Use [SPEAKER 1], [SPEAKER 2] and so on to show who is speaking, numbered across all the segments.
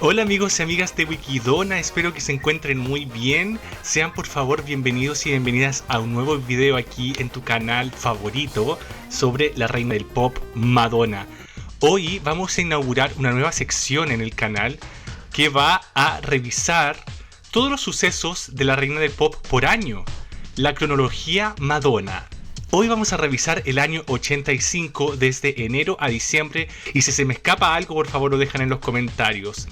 [SPEAKER 1] Hola amigos y amigas de Wikidona, espero que se encuentren muy bien. Sean por favor bienvenidos y bienvenidas a un nuevo video aquí en tu canal favorito sobre la reina del pop, Madonna. Hoy vamos a inaugurar una nueva sección en el canal que va a revisar todos los sucesos de la reina del pop por año, la cronología Madonna. Hoy vamos a revisar el año 85 desde enero a diciembre y si se me escapa algo por favor lo dejan en los comentarios.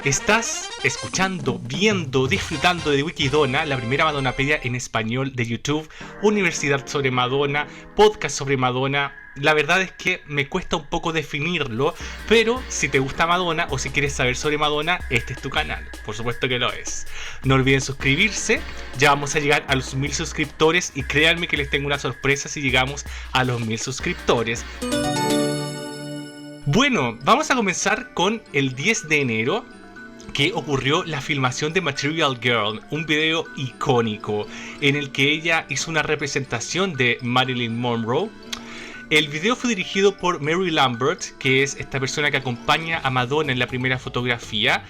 [SPEAKER 1] Estás escuchando, viendo, disfrutando de Wikidona, la primera Madonnapedia en español de YouTube, universidad sobre Madonna, podcast sobre Madonna. La verdad es que me cuesta un poco definirlo, pero si te gusta Madonna o si quieres saber sobre Madonna, este es tu canal. Por supuesto que lo es. No olviden suscribirse, ya vamos a llegar a los 1000 suscriptores y créanme que les tengo una sorpresa si llegamos a los 1000 suscriptores. Bueno, vamos a comenzar con el 10 de enero, que ocurrió la filmación de Material Girl, un video icónico en el que ella hizo una representación de Marilyn Monroe. El video fue dirigido por Mary Lambert, que es esta persona que acompaña a Madonna en la primera fotografía.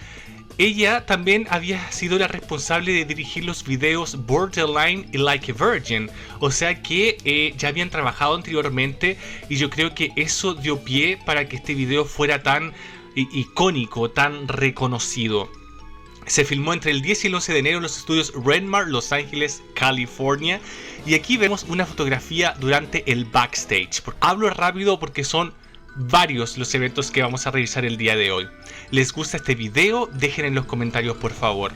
[SPEAKER 1] Ella también había sido la responsable de dirigir los videos Borderline y Like a Virgin, o sea que ya habían trabajado anteriormente y yo creo que eso dio pie para que este video fuera tan icónico, tan reconocido. Se filmó entre el 10 y el 11 de enero en los estudios Renmar, Los Ángeles, California. Y aquí vemos una fotografía durante el backstage. Hablo rápido porque son varios los eventos que vamos a revisar el día de hoy. ¿Les gusta este video? Dejen en los comentarios por favor.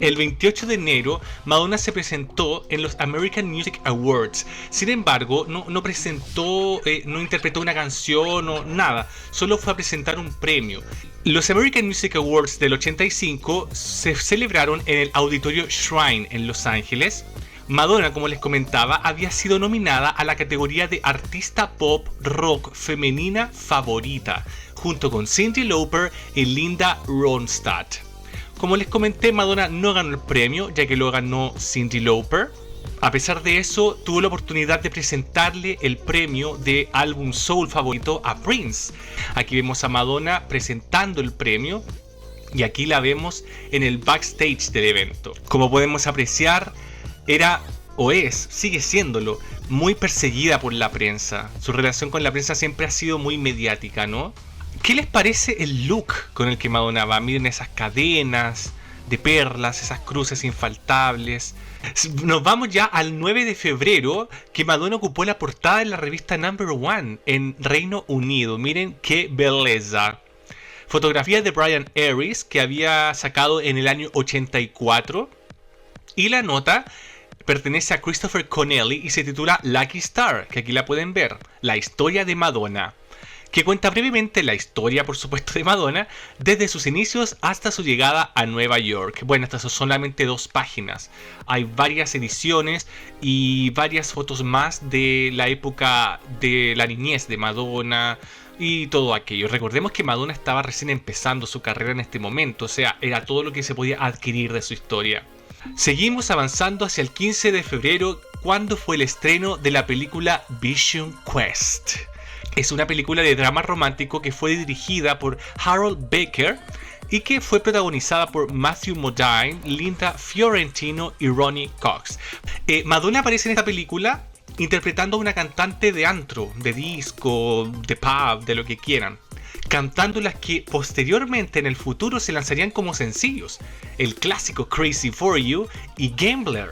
[SPEAKER 1] El 28 de enero, Madonna se presentó en los American Music Awards. Sin embargo, no presentó, no interpretó una canción o nada. Solo fue a presentar un premio. Los American Music Awards del 85 se celebraron en el Auditorio Shrine en Los Ángeles. Madonna, como les comentaba, había sido nominada a la categoría de Artista Pop Rock Femenina Favorita, junto con Cyndi Lauper y Linda Ronstadt. Como les comenté, Madonna no ganó el premio, ya que lo ganó Cyndi Lauper. A pesar de eso, tuvo la oportunidad de presentarle el premio de álbum soul favorito a Prince. Aquí vemos a Madonna presentando el premio y aquí la vemos en el backstage del evento. Como podemos apreciar, era o es, sigue siéndolo, muy perseguida por la prensa. Su relación con la prensa siempre ha sido muy mediática, ¿no? ¿Qué les parece el look con el que Madonna va? Miren esas cadenas de perlas, esas cruces infaltables. Nos vamos ya al 9 de febrero, que Madonna ocupó la portada de la revista Number One en Reino Unido. Miren qué belleza. Fotografía de Brian Harris, que había sacado en el año 84. Y la nota pertenece a Christopher Connelly y se titula Lucky Star, que aquí la pueden ver. La historia de Madonna, que cuenta brevemente la historia, por supuesto, de Madonna, desde sus inicios hasta su llegada a Nueva York. Bueno, estas son solamente 2 páginas. Hay varias ediciones y varias fotos más de la época de la niñez de Madonna y todo aquello. Recordemos que Madonna estaba recién empezando su carrera en este momento, o sea, era todo lo que se podía adquirir de su historia. Seguimos avanzando hacia el 15 de febrero, cuando fue el estreno de la película Vision Quest. Es una película de drama romántico que fue dirigida por Harold Baker y que fue protagonizada por Matthew Modine, Linda Fiorentino y Ronnie Cox. Madonna aparece en esta película interpretando a una cantante de antro, de disco, de pub, de lo que quieran, cantando las que posteriormente en el futuro se lanzarían como sencillos, el clásico Crazy for You y Gambler.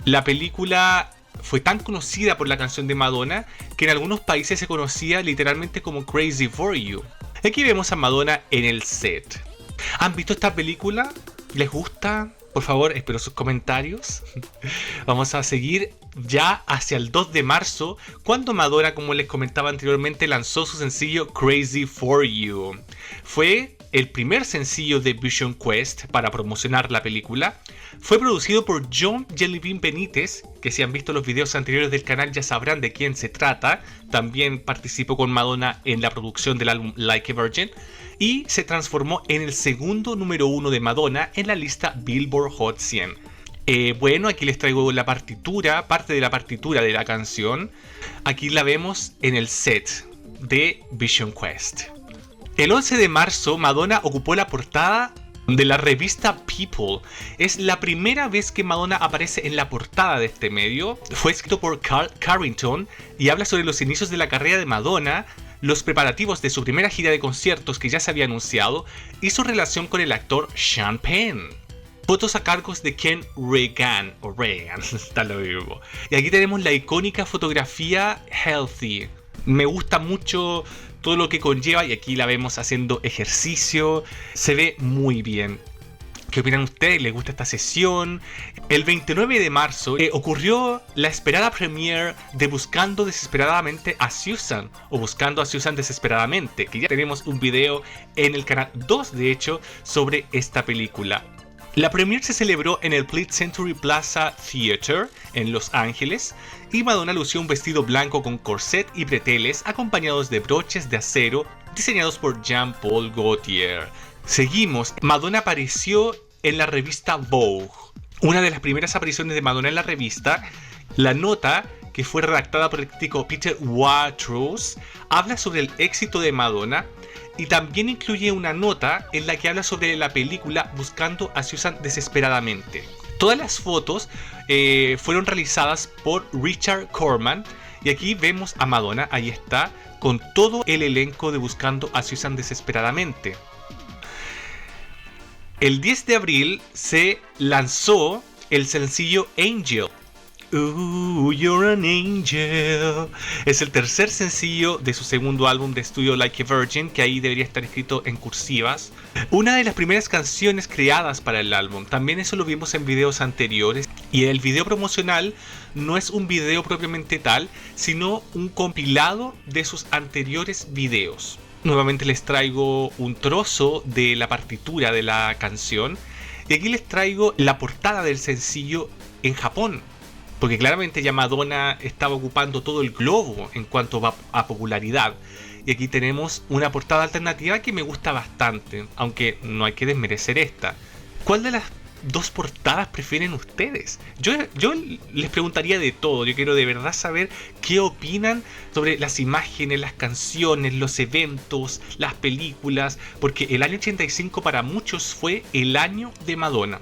[SPEAKER 1] La película fue tan conocida por la canción de Madonna que en algunos países se conocía literalmente como Crazy for You. Aquí vemos a Madonna en el set. ¿Han visto esta película? ¿Les gusta? Por favor, espero sus comentarios. Vamos a seguir ya hacia el 2 de marzo, cuando Madonna, como les comentaba anteriormente, lanzó su sencillo Crazy for You. Fue el primer sencillo de Vision Quest para promocionar la película. Fue producido por John Jellybean Benítez, que si han visto los videos anteriores del canal ya sabrán de quién se trata. También participó con Madonna en la producción del álbum Like a Virgin. Y se transformó en el segundo número 1 de Madonna en la lista Billboard Hot 100. Bueno, aquí les traigo la partitura, parte de la partitura de la canción. Aquí la vemos en el set de Vision Quest. El 11 de marzo, Madonna ocupó la portada de la revista People. Es la primera vez que Madonna aparece en la portada de este medio. Fue escrito por Carl Carrington y habla sobre los inicios de la carrera de Madonna, los preparativos de su primera gira de conciertos que ya se había anunciado y su relación con el actor Sean Penn. Fotos a cargos de Ken Reagan, está lo mismo. Y aquí tenemos la icónica fotografía Healthy. Me gusta mucho todo lo que conlleva y aquí la vemos haciendo ejercicio. Se ve muy bien. ¿Qué opinan ustedes? ¿Les gusta esta sesión? El 29 de marzo ocurrió la esperada premiere de Buscando Desesperadamente a Susan, o Buscando a Susan Desesperadamente, que ya tenemos un video en el canal 2, de hecho, sobre esta película. La premiere se celebró en el Pleat Century Plaza Theater en Los Ángeles y Madonna lució un vestido blanco con corset y breteles acompañados de broches de acero diseñados por Jean-Paul Gaultier. Seguimos, Madonna apareció en la revista Vogue. Una de las primeras apariciones de Madonna en la revista, la nota, que fue redactada por el crítico Peter Watrous, habla sobre el éxito de Madonna y también incluye una nota en la que habla sobre la película Buscando a Susan Desesperadamente. Todas las fotos fueron realizadas por Richard Corman y aquí vemos a Madonna, ahí está, con todo el elenco de Buscando a Susan Desesperadamente. El 10 de abril se lanzó el sencillo Angel. Ooh, you're an angel. Es el tercer sencillo de su segundo álbum de estudio Like a Virgin, que ahí debería estar escrito en cursivas. Una de las primeras canciones creadas para el álbum. También eso lo vimos en videos anteriores. Y el video promocional no es un video propiamente tal, sino un compilado de sus anteriores videos. Nuevamente les traigo un trozo de la partitura de la canción. Y aquí les traigo la portada del sencillo en Japón. Porque claramente ya Madonna estaba ocupando todo el globo en cuanto a popularidad. Y aquí tenemos una portada alternativa que me gusta bastante, aunque no hay que desmerecer esta. ¿Cuál de las dos portadas prefieren ustedes? Yo les preguntaría de todo. Yo quiero de verdad saber qué opinan sobre las imágenes, las canciones, los eventos, las películas. Porque el año 85 para muchos fue el año de Madonna.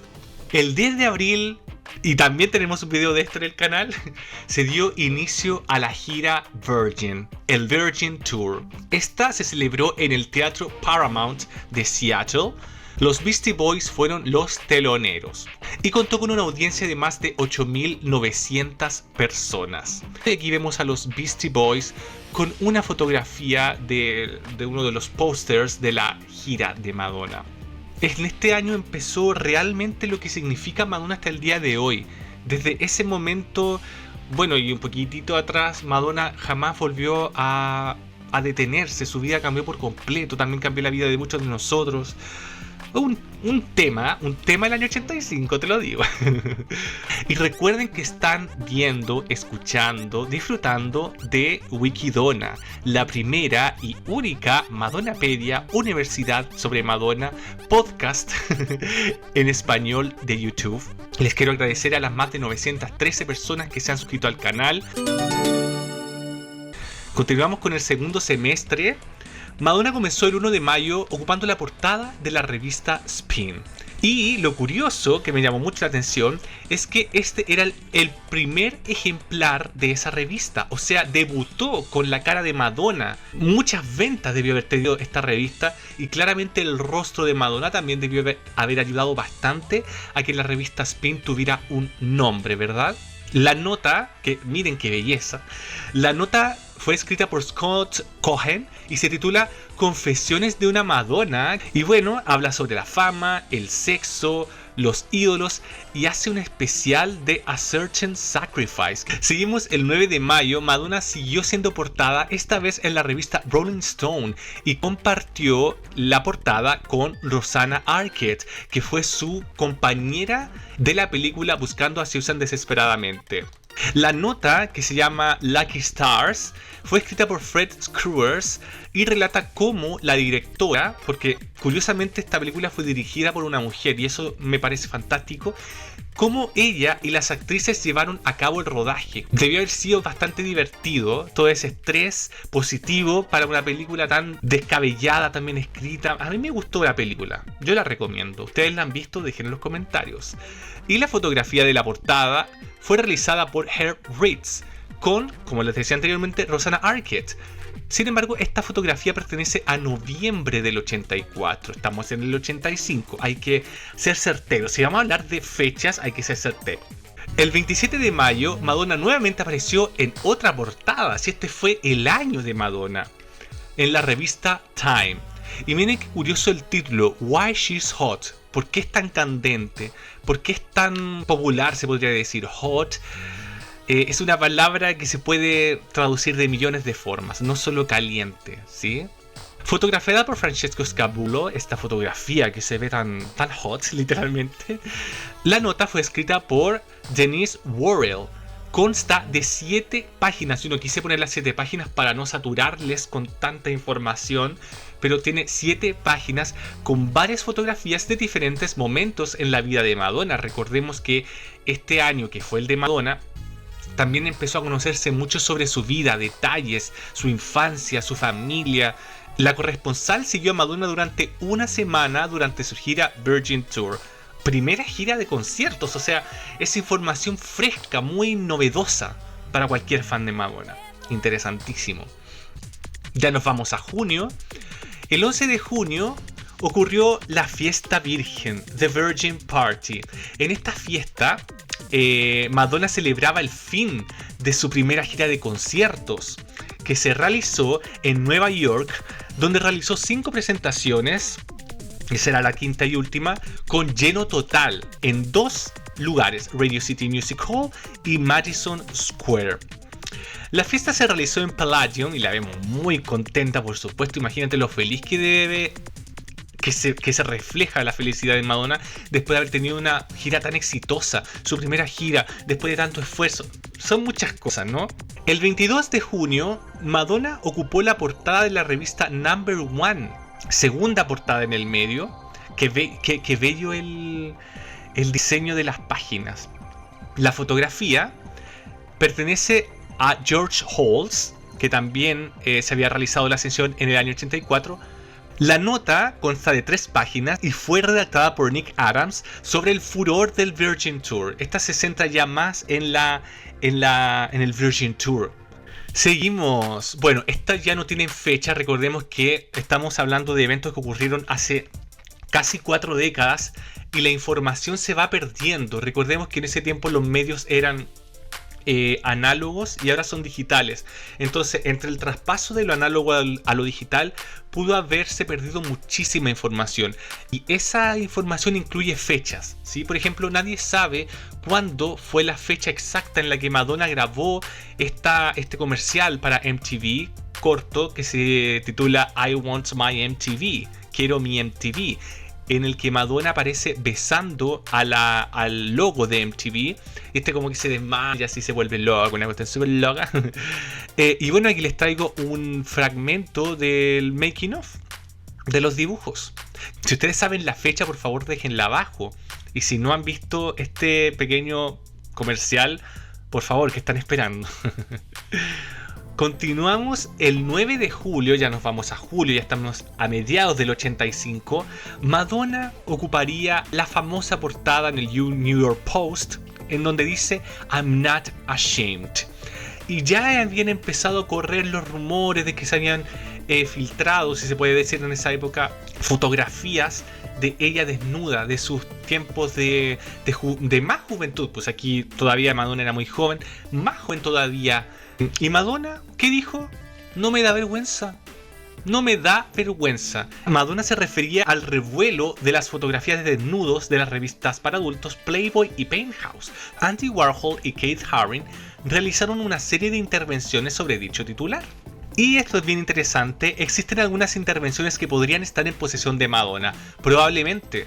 [SPEAKER 1] El 10 de abril... y también tenemos un video de esto en el canal, se dio inicio a la gira Virgin, el Virgin Tour. Esta se celebró en el Teatro Paramount de Seattle. Los Beastie Boys fueron los teloneros y contó con una audiencia de más de 8.900 personas. Aquí vemos a los Beastie Boys con una fotografía de uno de los pósters de la gira de Madonna. En este año empezó realmente lo que significa Madonna hasta el día de hoy. Desde ese momento, bueno, y un poquitito atrás, Madonna jamás volvió a detenerse. Su vida cambió por completo, también cambió la vida de muchos de nosotros. Un tema del año 85, te lo digo. Y recuerden que están viendo, escuchando, disfrutando de Wikidona, la primera y única Madonnapedia, Universidad sobre Madonna, podcast en español de YouTube. Les quiero agradecer a las más de 913 personas que se han suscrito al canal. Continuamos con el segundo semestre. Madonna comenzó el 1 de mayo ocupando la portada de la revista Spin. Y lo curioso, que me llamó mucho la atención, es que este era el primer ejemplar de esa revista. O sea, debutó con la cara de Madonna. Muchas ventas debió haber tenido esta revista y claramente el rostro de Madonna también debió haber ayudado bastante a que la revista Spin tuviera un nombre, ¿verdad? La nota, que miren qué belleza, la nota fue escrita por Scott Cohen y se titula Confesiones de una Madonna. Y bueno, habla sobre la fama, el sexo, los ídolos y hace un especial de A Certain Sacrifice. Seguimos el 9 de mayo, Madonna siguió siendo portada, esta vez en la revista Rolling Stone, y compartió la portada con Rosanna Arquette, que fue su compañera de la película Buscando a Susan Desesperadamente. La nota, que se llama Lucky Stars, fue escrita por Fred Screwers y relata cómo la directora, porque curiosamente esta película fue dirigida por una mujer y eso me parece fantástico, cómo ella y las actrices llevaron a cabo el rodaje. Debió haber sido bastante divertido, todo ese estrés positivo para una película tan descabellada, tan bien escrita. A mí me gustó la película, yo la recomiendo. ¿Ustedes la han visto? Dejen en los comentarios. Y la fotografía de la portada fue realizada por Herb Ritts con, como les decía anteriormente, Rosanna Arquette. Sin embargo, esta fotografía pertenece a noviembre del 84. Estamos en el 85. Hay que ser certeros. Si vamos a hablar de fechas, hay que ser certeros. El 27 de mayo, Madonna nuevamente apareció en otra portada. Si este fue el año de Madonna, en la revista Time. Y miren qué curioso el título, Why She's Hot. ¿Por qué es tan candente? ¿Por qué es tan popular, se podría decir? Hot. Es una palabra que se puede traducir de millones de formas, no solo caliente, ¿sí? Fotografiada por Francesco Scabulo, esta fotografía que se ve tan hot, literalmente. La nota fue escrita por Denise Worrell. Consta de 7 páginas. Yo no quise poner las 7 páginas para no saturarles con tanta información, pero tiene 7 páginas con varias fotografías de diferentes momentos en la vida de Madonna. Recordemos que este año, que fue el de Madonna, también empezó a conocerse mucho sobre su vida, detalles, su infancia, su familia. La corresponsal siguió a Madonna durante una semana durante su gira Virgin Tour. Primera gira de conciertos, o sea, es información fresca, muy novedosa para cualquier fan de Madonna. Interesantísimo. Ya nos vamos a junio. El 11 de junio ocurrió la fiesta virgen, The Virgin Party. En esta fiesta, Madonna celebraba el fin de su primera gira de conciertos, que se realizó en Nueva York, donde realizó 5 presentaciones, que será la quinta y última, con lleno total en 2 lugares, Radio City Music Hall y Madison Square. La fiesta se realizó en Palladium y la vemos muy contenta, por supuesto. Imagínate lo feliz que debe... Que se refleja la felicidad de Madonna después de haber tenido una gira tan exitosa, su primera gira, después de tanto esfuerzo. Son muchas cosas, ¿no? El 22 de junio, Madonna ocupó la portada de la revista Number One, segunda portada en el medio. Que bello el diseño de las páginas. La fotografía pertenece a George Halls, que también se había realizado la sesión en el año 84. La nota consta de 3 páginas y fue redactada por Nick Adams sobre el furor del Virgin Tour. Esta se centra ya más en el Virgin Tour. Seguimos. Bueno, estas ya no tienen fecha. Recordemos que estamos hablando de eventos que ocurrieron hace casi 4 décadas y la información se va perdiendo. Recordemos que en ese tiempo los medios eran análogos y ahora son digitales. Entonces, entre el traspaso de lo análogo a lo digital pudo haberse perdido muchísima información, y esa información incluye fechas, ¿sí? Por ejemplo, nadie sabe cuándo fue la fecha exacta en la que Madonna grabó este comercial para MTV corto que se titula I Want My MTV, quiero mi MTV, en el que Madonna aparece besando al logo de MTV. Como que se desmaya, así se vuelve loco, una cuestión súper loca. Y bueno, aquí les traigo un fragmento del making of, de los dibujos. Si ustedes saben la fecha, por favor déjenla abajo. Y si no han visto este pequeño comercial, por favor, ¿qué están esperando? Continuamos el 9 de julio, ya nos vamos a julio, ya estamos a mediados del 85. Madonna ocuparía la famosa portada en el New York Post, en donde dice I'm not ashamed. Y ya habían empezado a correr los rumores de que se habían filtrado, si se puede decir en esa época, fotografías de ella desnuda, de sus tiempos de más juventud. Pues aquí todavía Madonna era muy joven, más joven todavía. Y Madonna, ¿qué dijo? No me da vergüenza. No me da vergüenza. Madonna se refería al revuelo de las fotografías de desnudos de las revistas para adultos Playboy y Penthouse. Andy Warhol y Keith Haring realizaron una serie de intervenciones sobre dicho titular. Y esto es bien interesante, existen algunas intervenciones que podrían estar en posesión de Madonna. Probablemente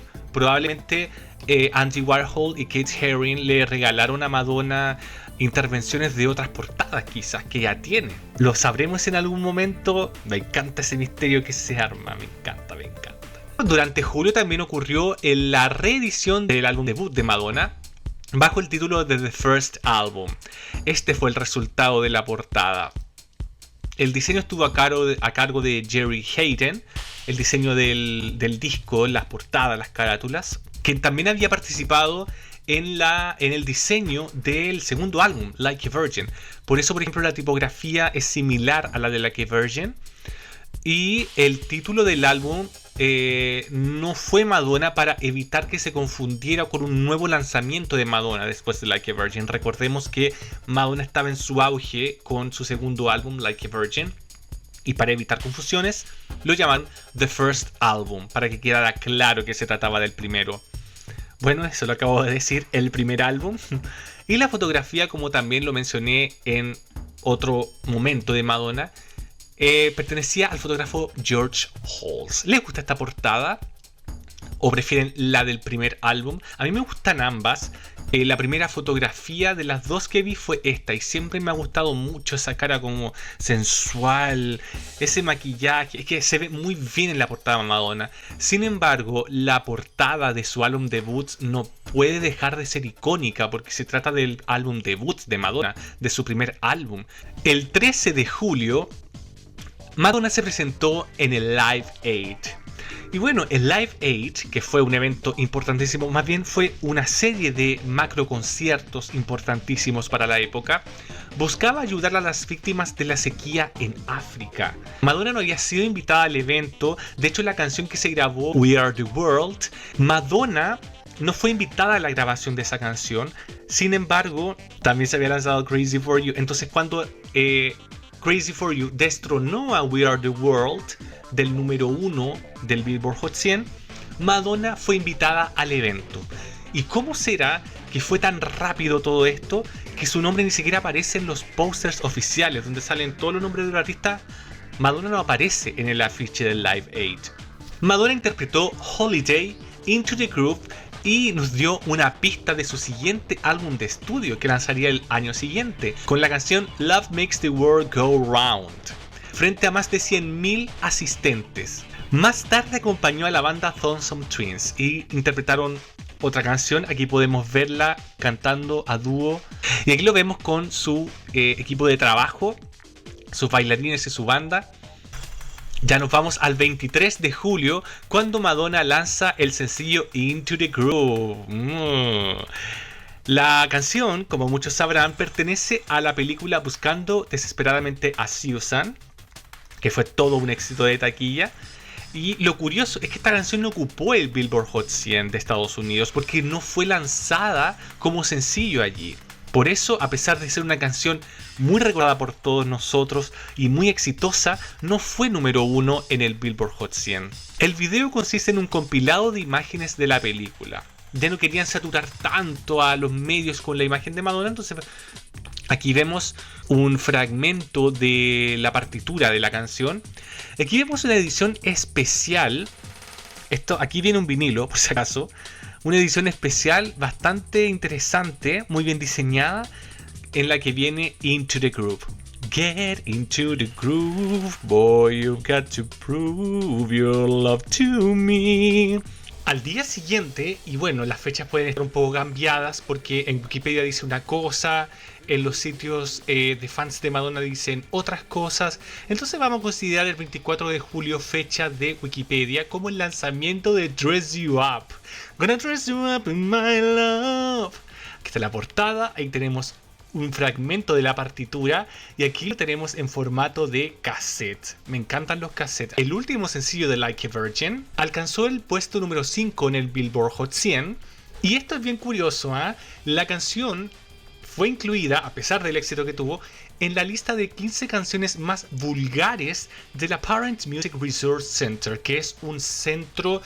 [SPEAKER 1] Andy Warhol y Keith Haring le regalaron a Madonna intervenciones de otras portadas quizás que ya tiene. Lo sabremos en algún momento. Me encanta ese misterio que se arma, me encanta. Durante julio también ocurrió la reedición del álbum debut de Madonna, bajo el título de The First Album. Este fue el resultado de la portada. El diseño estuvo a cargo de Jerry Hayden, el diseño del disco, las portadas, las carátulas, que también había participado en el diseño del segundo álbum, Like a Virgin. Por eso, por ejemplo, la tipografía es similar a la de Like a Virgin. Y el título del álbum no fue Madonna para evitar que se confundiera con un nuevo lanzamiento de Madonna después de Like a Virgin. Recordemos que Madonna estaba en su auge con su segundo álbum, Like a Virgin. Y para evitar confusiones, lo llaman The First Album, para que quedara claro que se trataba del primero. Bueno, eso lo acabo de decir, el primer álbum. Y la fotografía, como también lo mencioné en otro momento de Madonna, pertenecía al fotógrafo George Halls. ¿Les gusta esta portada? ¿O prefieren la del primer álbum? A mí me gustan ambas. La primera fotografía de las dos que vi fue esta, y siempre me ha gustado mucho esa cara como sensual, ese maquillaje, es que se ve muy bien en la portada de Madonna. Sin embargo, la portada de su álbum debut no puede dejar de ser icónica, porque se trata del álbum debut de Madonna, de su primer álbum. El 13 de julio, Madonna se presentó en el Live Aid. Y bueno, el Live Aid, que fue un evento importantísimo, más bien fue una serie de macro conciertos importantísimos para la época, buscaba ayudar a las víctimas de la sequía en África. Madonna no había sido invitada al evento, de hecho la canción que se grabó, We Are the World, Madonna no fue invitada a la grabación de esa canción. Sin embargo, también se había lanzado Crazy For You. Entonces cuando Crazy For You destronó a We Are the World del número 1 del Billboard Hot 100, Madonna fue invitada al evento. ¿Y cómo será que fue tan rápido todo esto que su nombre ni siquiera aparece en los posters oficiales donde salen todos los nombres de los artistas? Madonna no aparece en el afiche del Live Aid. Madonna interpretó Holiday, Into the Groove, y nos dio una pista de su siguiente álbum de estudio que lanzaría el año siguiente, con la canción Love Makes the World Go Round, frente a más de 100.000 asistentes. Más tarde acompañó a la banda Thompson Twins y interpretaron otra canción. Aquí podemos verla cantando a dúo, y aquí lo vemos con su equipo de trabajo, sus bailarines y su banda. Ya nos vamos al 23 de julio, cuando Madonna lanza el sencillo Into the Groove. La canción, como muchos sabrán, pertenece a la película Buscando desesperadamente a Susan, que fue todo un éxito de taquilla. Y lo curioso es que esta canción no ocupó el Billboard Hot 100 de Estados Unidos porque no fue lanzada como sencillo allí. Por eso, a pesar de ser una canción muy recordada por todos nosotros y muy exitosa, no fue número 1 en el Billboard Hot 100. El video consiste en un compilado de imágenes de la película. Ya no querían saturar tanto a los medios con la imagen de Madonna, entonces aquí vemos un fragmento de la partitura de la canción. Aquí vemos una edición especial. Aquí viene un vinilo, por si acaso. Una edición especial bastante interesante, muy bien diseñada, en la que viene Into the Groove. Get into the groove, boy, you've got to prove your love to me. Al día siguiente, y bueno, las fechas pueden estar un poco cambiadas porque en Wikipedia dice una cosa, en los sitios de fans de Madonna dicen otras cosas. Entonces vamos a considerar el 24 de julio fecha de Wikipedia como el lanzamiento de Dress You Up. Gonna dress you up in my love. Aquí está la portada, ahí tenemos un fragmento de la partitura y aquí lo tenemos en formato de cassette. Me encantan los cassettes. El último sencillo de Like a Virgin alcanzó el puesto número 5 en el Billboard Hot 100 y esto es bien curioso, ¿eh? La canción fue incluida, a pesar del éxito que tuvo, en la lista de 15 canciones más vulgares de la Parent Music Resource Center, que es un centro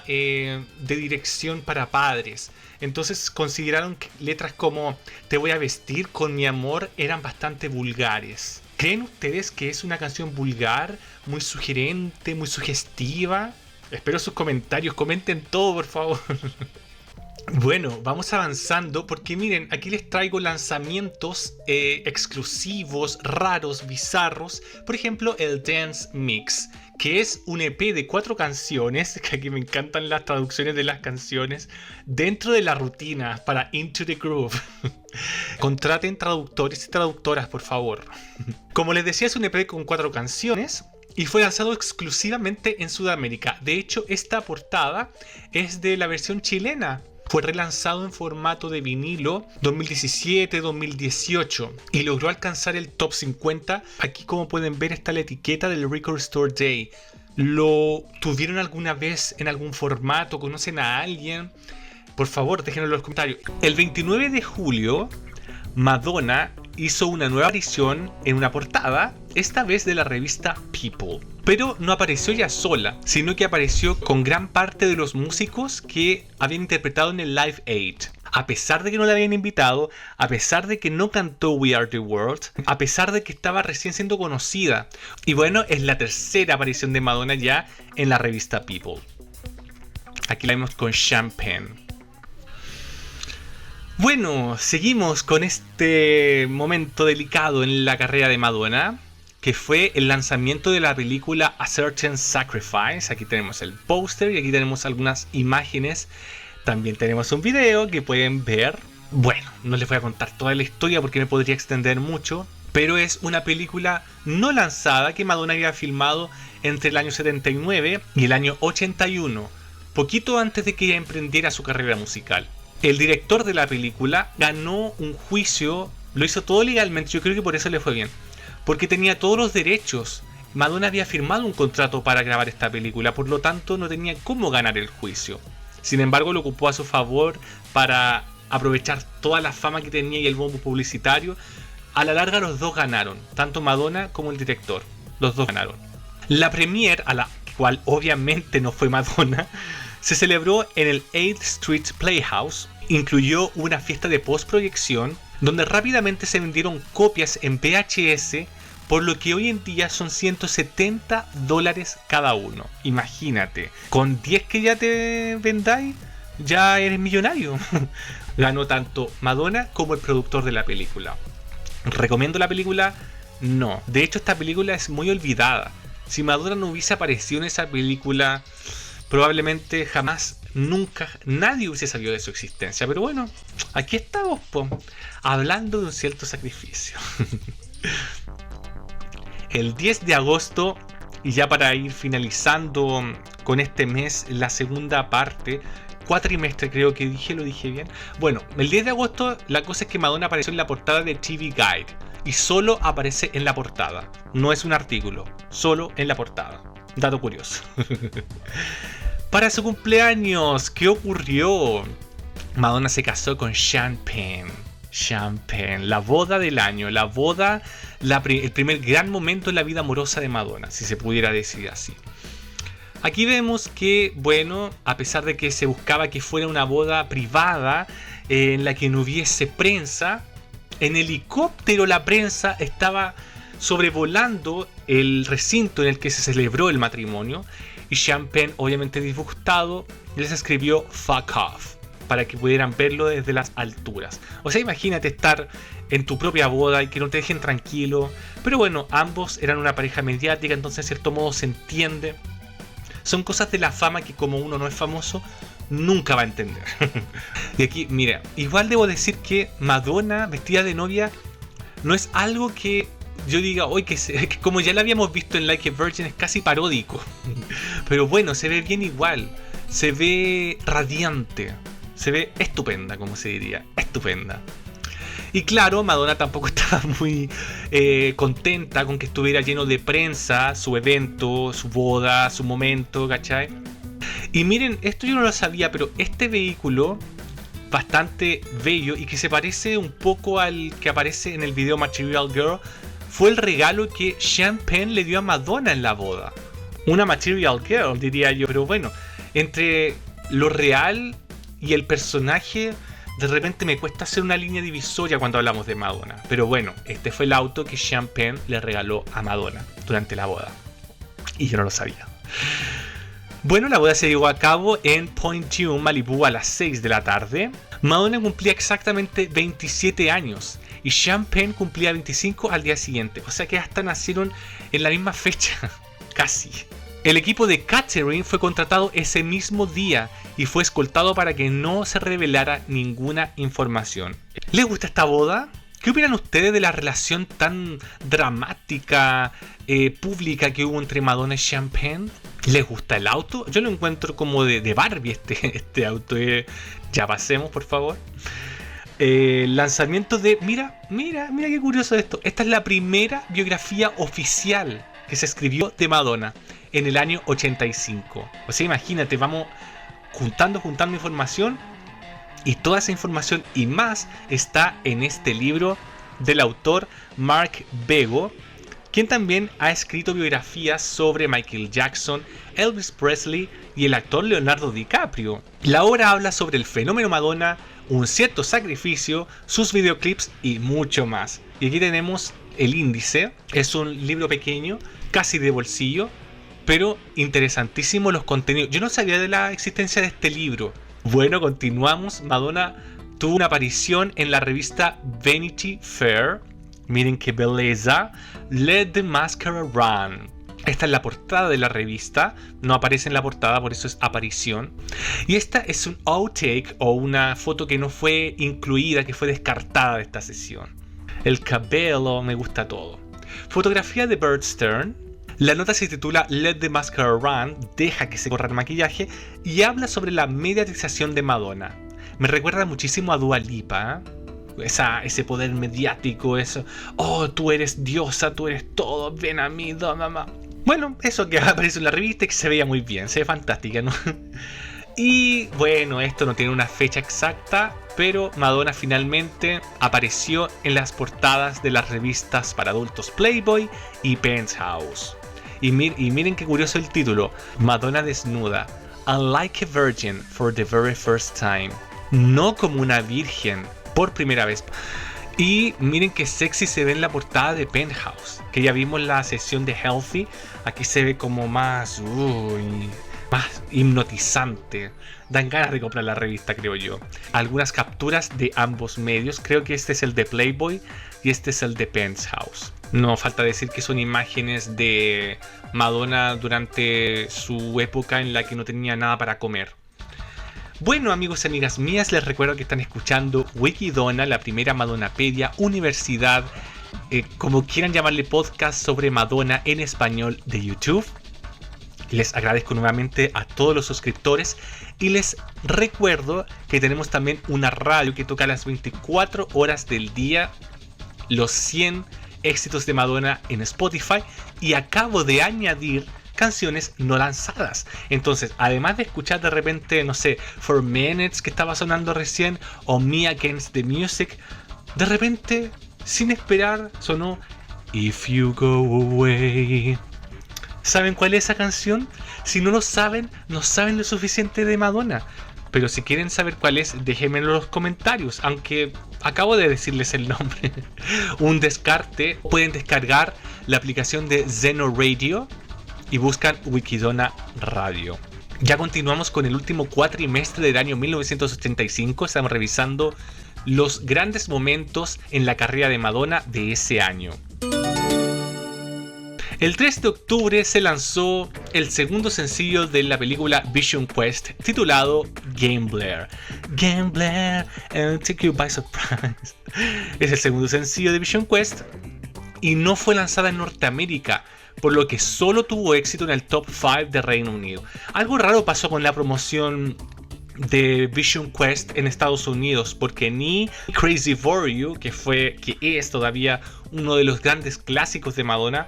[SPEAKER 1] de dirección para padres. Entonces consideraron que letras como Te voy a vestir con mi amor eran bastante vulgares. ¿Creen ustedes que es una canción vulgar, muy sugerente, muy sugestiva? Espero sus comentarios, comenten todo por favor. Bueno, vamos avanzando porque miren, aquí les traigo lanzamientos exclusivos, raros, bizarros. Por ejemplo, el Dance Mix, que es un EP de 4 canciones, que aquí me encantan las traducciones de las canciones, dentro de la rutina para Into the Groove. Contraten traductores y traductoras, por favor. Como les decía, es un EP con 4 canciones y fue lanzado exclusivamente en Sudamérica. De hecho, esta portada es de la versión chilena. Fue relanzado en formato de vinilo 2017-2018 y logró alcanzar el top 50. Aquí, como pueden ver, está la etiqueta del Record Store Day. ¿Lo tuvieron alguna vez en algún formato? ¿Conocen a alguien? Por favor, déjenlo en los comentarios. El 29 de julio, Madonna hizo una nueva aparición en una portada, esta vez de la revista People. Pero no apareció ella sola, sino que apareció con gran parte de los músicos que habían interpretado en el Live Aid. A pesar de que no la habían invitado, a pesar de que no cantó We Are the World, a pesar de que estaba recién siendo conocida. Y bueno, es la tercera aparición de Madonna ya en la revista People. Aquí la vemos con Champagne. Bueno, seguimos con este momento delicado en la carrera de Madonna, que fue el lanzamiento de la película A Certain Sacrifice. Aquí tenemos el póster y aquí tenemos algunas imágenes. También tenemos un video que pueden ver. Bueno, no les voy a contar toda la historia porque me podría extender mucho, pero es una película no lanzada que Madonna había filmado entre el año 79 y el año 81, poquito antes de que ella emprendiera su carrera musical. El director de la película ganó un juicio, lo hizo todo legalmente, yo creo que por eso le fue bien, porque tenía todos los derechos. Madonna había firmado un contrato para grabar esta película, por lo tanto no tenía cómo ganar el juicio. Sin embargo, lo ocupó a su favor para aprovechar toda la fama que tenía y el bombo publicitario. A la larga los dos ganaron, tanto Madonna como el director, los dos ganaron. La premiere, a la cual obviamente no fue Madonna, se celebró en el 8th Street Playhouse. Incluyó una fiesta de postproyección donde rápidamente se vendieron copias en VHS, por lo que hoy en día son $170 cada uno. Imagínate, con 10 que ya te vendáis, ya eres millonario. Ganó tanto Madonna como el productor de la película. ¿Recomiendo la película? No. De hecho, esta película es muy olvidada. Si Madonna no hubiese aparecido en esa película, probablemente jamás, nunca, nadie hubiese sabido de su existencia. Pero bueno, aquí estamos, hablando de un cierto sacrificio. El 10 de agosto, y ya para ir finalizando con este mes, la segunda parte, cuatrimestre creo que lo dije bien. Bueno, el 10 de agosto la cosa es que Madonna apareció en la portada de TV Guide. Y solo aparece en la portada. No es un artículo, solo en la portada. Dato curioso. Para su cumpleaños, ¿qué ocurrió? Madonna se casó con Champagne. Champagne, la boda del año, la boda, el primer gran momento en la vida amorosa de Madonna, si se pudiera decir así. Aquí vemos que, bueno, a pesar de que se buscaba que fuera una boda privada, en la que no hubiese prensa, en helicóptero la prensa estaba sobrevolando el recinto en el que se celebró el matrimonio, y Champagne, obviamente disgustado, les escribió "fuck off" para que pudieran verlo desde las alturas. O sea, imagínate estar en tu propia boda y que no te dejen tranquilo. Pero bueno, ambos eran una pareja mediática, entonces en cierto modo se entiende. Son cosas de la fama que, como uno no es famoso, nunca va a entender. Y aquí, mira, igual debo decir que Madonna vestida de novia no es algo que yo diga hoy que como ya la habíamos visto en Like a Virgin, es casi paródico. Pero bueno, se ve bien igual. Se ve radiante. Se ve estupenda, como se diría. Estupenda. Y claro, Madonna tampoco estaba muy contenta con que estuviera lleno de prensa su evento, su boda, su momento, ¿cachai? Y miren, esto yo no lo sabía, pero este vehículo, bastante bello y que se parece un poco al que aparece en el video Material Girl, fue el regalo que Champagne le dio a Madonna en la boda. Una Material Girl, diría yo, pero bueno, entre lo real y el personaje, de repente me cuesta hacer una línea divisoria cuando hablamos de Madonna. Pero bueno, este fue el auto que Champagne le regaló a Madonna durante la boda. Y yo no lo sabía. Bueno, la boda se llevó a cabo en Point Dume, Malibu, a las 6 de la tarde. Madonna cumplía exactamente 27 años y Champagne cumplía 25 al día siguiente. O sea que hasta nacieron en la misma fecha. Casi. El equipo de Catherine fue contratado ese mismo día y fue escoltado para que no se revelara ninguna información. ¿Les gusta esta boda? ¿Qué opinan ustedes de la relación tan dramática, pública que hubo entre Madonna y Champagne? ¿Les gusta el auto? Yo lo encuentro como de Barbie este auto. Ya pasemos, por favor. Lanzamiento de... Mira qué curioso esto. Esta es la primera biografía oficial que se escribió de Madonna en el año 85. O sea, imagínate, vamos juntando información. Y toda esa información y más está en este libro del autor Mark Bego, quien también ha escrito biografías sobre Michael Jackson, Elvis Presley y el actor Leonardo DiCaprio. La obra habla sobre el fenómeno Madonna, un cierto sacrificio, sus videoclips y mucho más. Y aquí tenemos el índice. Es un libro pequeño, casi de bolsillo, pero interesantísimo los contenidos. Yo no sabía de la existencia de este libro. Bueno, continuamos. Madonna tuvo una aparición en la revista Vanity Fair. Miren qué belleza. Let the Mascara Run. Esta es la portada de la revista. No aparece en la portada, por eso es aparición. Y esta es un outtake o una foto que no fue incluida, que fue descartada de esta sesión. El cabello, me gusta todo. Fotografía de Bert Stern. La nota se titula Let the Mascara Run, deja que se corra el maquillaje, y habla sobre la mediatización de Madonna. Me recuerda muchísimo a Dua Lipa, ese poder mediático, eso, oh, tú eres diosa, tú eres todo, ven a mí, mamá. Bueno, eso que aparece en la revista y que se veía muy bien, se ve fantástica, ¿no? Y bueno, esto no tiene una fecha exacta, pero Madonna finalmente apareció en las portadas de las revistas para adultos Playboy y Penthouse. Y miren qué curioso el título, Madonna desnuda, Unlike a Virgin for the very first time. No como una virgen, por primera vez. Y miren qué sexy se ve en la portada de Penthouse, que ya vimos la sesión de Healthy. Aquí se ve como más hipnotizante. Dan ganas de comprar la revista, creo yo. Algunas capturas de ambos medios. Creo que este es el de Playboy y este es el de Penthouse. No falta decir que son imágenes de Madonna durante su época en la que no tenía nada para comer. Bueno, amigos y amigas mías, les recuerdo que están escuchando Wikidona, la primera Madonapedia, universidad, como quieran llamarle, podcast sobre Madonna en español de YouTube. Les agradezco nuevamente a todos los suscriptores y les recuerdo que tenemos también una radio que toca las 24 horas del día, los 100 éxitos de Madonna en Spotify, y acabo de añadir canciones no lanzadas. Entonces, además de escuchar de repente, no sé, 4 Minutes que estaba sonando recién, o Me Against the Music, de repente, sin esperar, sonó If You Go Away. ¿Saben cuál es esa canción? Si no lo saben, no saben lo suficiente de Madonna. Pero si quieren saber cuál es, déjenmelo en los comentarios, aunque acabo de decirles el nombre. Un descarte, pueden descargar la aplicación de Zeno Radio y buscan Wikidona Radio. Ya continuamos con el último cuatrimestre del año 1985. Estamos revisando los grandes momentos en la carrera de Madonna de ese año. El 3 de octubre se lanzó el segundo sencillo de la película Vision Quest, titulado Gambler. Gambler, I'll take you by surprise. Es el segundo sencillo de Vision Quest y no fue lanzada en Norteamérica, por lo que solo tuvo éxito en el top 5 de Reino Unido. Algo raro pasó con la promoción de Vision Quest en Estados Unidos, porque ni Crazy for You, que es todavía uno de los grandes clásicos de Madonna,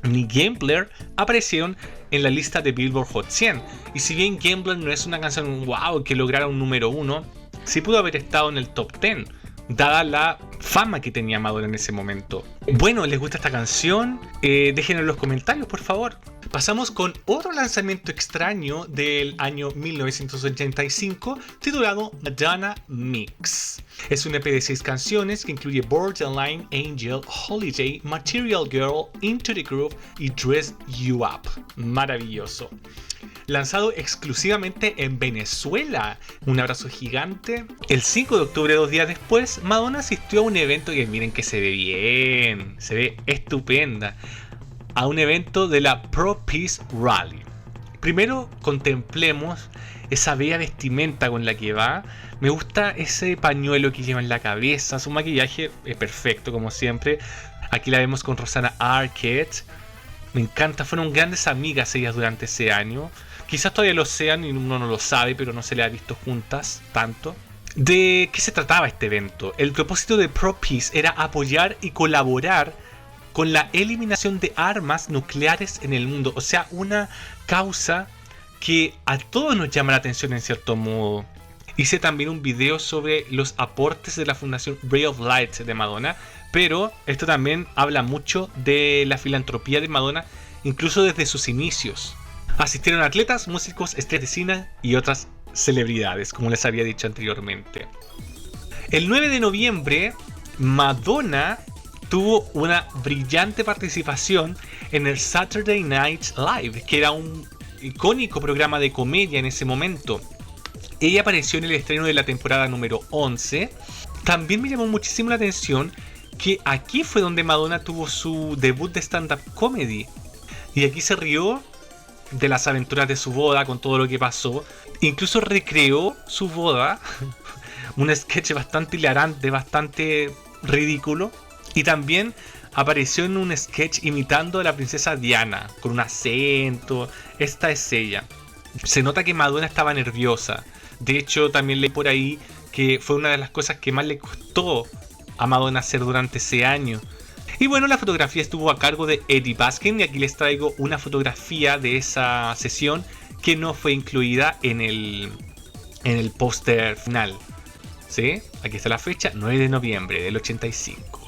[SPEAKER 1] ni Gambler aparecieron en la lista de Billboard Hot 100. Y si bien Gambler no es una canción wow que lograra un número 1, sí pudo haber estado en el top 10, dada la fama que tenía Madonna en ese momento. Bueno, ¿les gusta esta canción? Déjenlo en los comentarios, por favor. Pasamos con otro lanzamiento extraño del año 1985, titulado Madonna Mix. Es un EP de 6 canciones que incluye Borderline, Angel, Holiday, Material Girl, Into the Groove y Dress You Up. Maravilloso. Lanzado exclusivamente en Venezuela. Un abrazo gigante. El 5 de octubre, 2 días después, Madonna asistió a un evento que miren que se ve bien, se ve estupenda, a un evento de la Pro Peace Rally. Primero contemplemos esa bella vestimenta con la que va. Me gusta ese pañuelo que lleva en la cabeza. Su maquillaje es perfecto como siempre. Aquí la vemos con Rosanna Arquette. Me encanta, fueron grandes amigas ellas durante ese año. Quizás todavía lo sean y uno no lo sabe, pero no se le ha visto juntas tanto. ¿De qué se trataba este evento? El propósito de Pro Peace era apoyar y colaborar con la eliminación de armas nucleares en el mundo. O sea, una causa que a todos nos llama la atención en cierto modo. Hice también un video sobre los aportes de la fundación Ray of Light de Madonna, pero esto también habla mucho de la filantropía de Madonna, incluso desde sus inicios. Asistieron atletas, músicos, estrellas de cine y otras celebridades, como les había dicho anteriormente. El 9 de noviembre, Madonna tuvo una brillante participación en el Saturday Night Live, que era un icónico programa de comedia en ese momento. Ella apareció en el estreno de la temporada número 11. También me llamó muchísimo la atención que aquí fue donde Madonna tuvo su debut de stand-up comedy. Y aquí se rió de las aventuras de su boda con todo lo que pasó. Incluso recreó su boda. Un sketch bastante hilarante, bastante ridículo. Y también apareció en un sketch imitando a la princesa Diana, con un acento. Esta es ella. Se nota que Madonna estaba nerviosa. De hecho, también leí por ahí que fue una de las cosas que más le costó a Madonna hacer durante ese año. Y bueno, la fotografía estuvo a cargo de Eddie Baskin, y aquí les traigo una fotografía de esa sesión que no fue incluida en el póster final. ¿Sí? Aquí está la fecha, 9 de noviembre del 85.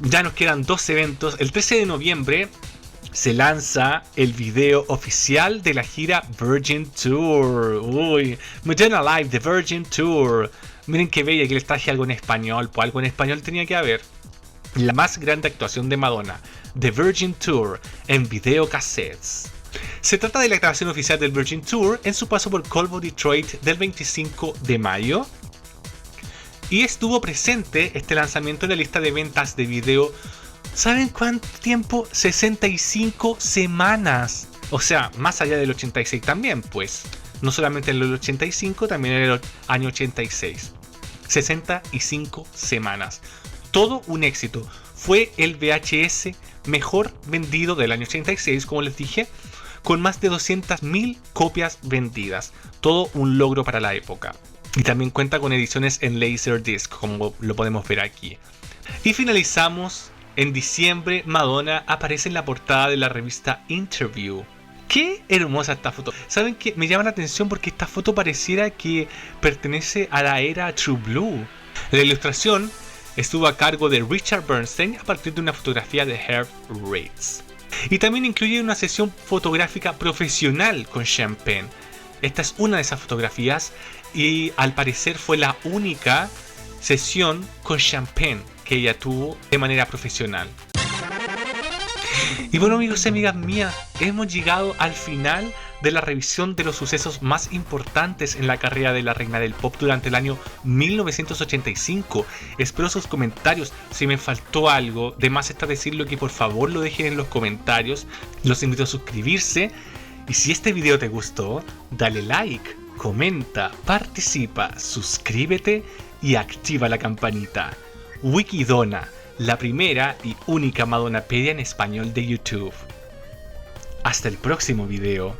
[SPEAKER 1] Ya nos quedan dos eventos. El 13 de noviembre se lanza el video oficial de la gira Virgin Tour. Uy, Madonna Live, The Virgin Tour. Miren qué bella, que les traje algo en español. Pues algo en español tenía que haber. La más grande actuación de Madonna, The Virgin Tour, en videocassettes. Se trata de la grabación oficial del Virgin Tour en su paso por Colvo, Detroit del 25 de mayo. Y estuvo presente este lanzamiento en la lista de ventas de video. ¿Saben cuánto tiempo? 65 semanas. O sea, más allá del 86 también, pues. No solamente en el 85, también en el año 86. 65 semanas. Todo un éxito. Fue el VHS mejor vendido del año 86, como les dije, con más de 200.000 copias vendidas. Todo un logro para la época. Y también cuenta con ediciones en Laserdisc, como lo podemos ver aquí. Y finalizamos. En diciembre, Madonna aparece en la portada de la revista Interview. ¡Qué hermosa esta foto! ¿Saben qué? Me llama la atención porque esta foto pareciera que pertenece a la era True Blue. La ilustración estuvo a cargo de Richard Bernstein a partir de una fotografía de Herb Ritts. Y también incluye una sesión fotográfica profesional con Champagne. Esta es una de esas fotografías y al parecer fue la única sesión con Champagne que ella tuvo de manera profesional. Y bueno, amigos y amigas mías, hemos llegado al final de la revisión de los sucesos más importantes en la carrera de la reina del pop durante el año 1985. Espero sus comentarios. Si me faltó algo, de más está decirlo, que por favor lo dejen en los comentarios. Los invito a suscribirse. Y si este video te gustó, dale like, comenta, participa, suscríbete y activa la campanita. Wikidona, la primera y única Madonapedia en español de YouTube. Hasta el próximo video.